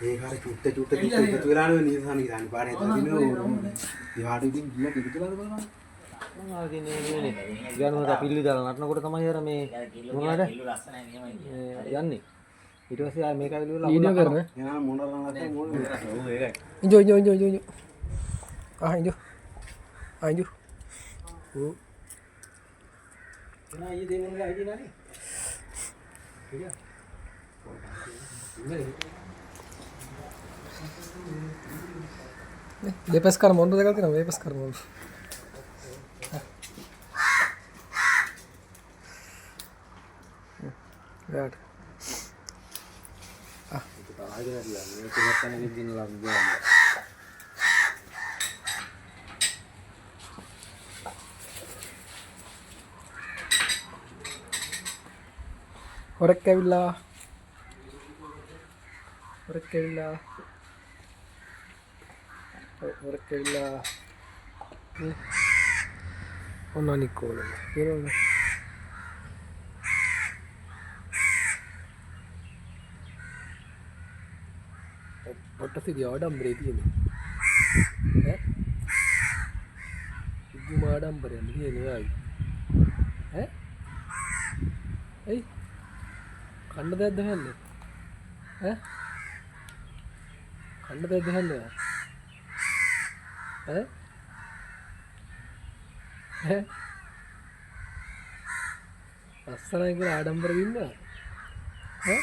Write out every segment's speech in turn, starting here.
ඒක හරි චුට්ට එකතු වෙලානේ නිසාන ගියානේ පාරේ හදිනවා ඊවාට ඉතින් ගියා කිතුලාද බලන්න මම ආගෙන නේ ගානකට පිල්ලි දාලා නටනකොට තමයි අර මේ මොනවාද යන්නේ ඊට පස්සේ ආ මේක ඇවිල්ලා වීඩියෝ කරන යා මොනවා නැත්නම් මොන ඔව් ඒකයි ඉන්ජෝ ඉන්ජෝ ඕ එනා ඊ දෙන්නේ අයිති නෑනේ लेपस कर मोन देखा ना लेपस कर मोन गाड itu tak lagi lah dia ini kelihatan ini begini lah dia horek kevilla ඔන්න නිකෝල කියනවද ඔට්ටසිදි ආඩම්බරේ තියෙන්නේ ඈ ඉදුම ආඩම්බරේ නෙන්නේ ආයි ඈ එයි කන්න දෙයක්ද හන්නේ ඈ කන්න දෙයක්ද හන්නේ ඈ අස්සනයි කියලා ආඩම්බර දින්නවා ඈ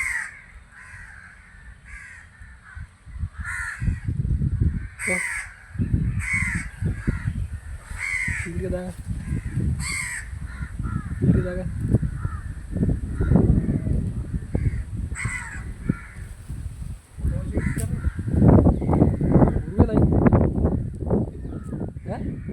ඉල්ල දාගන්න ඈ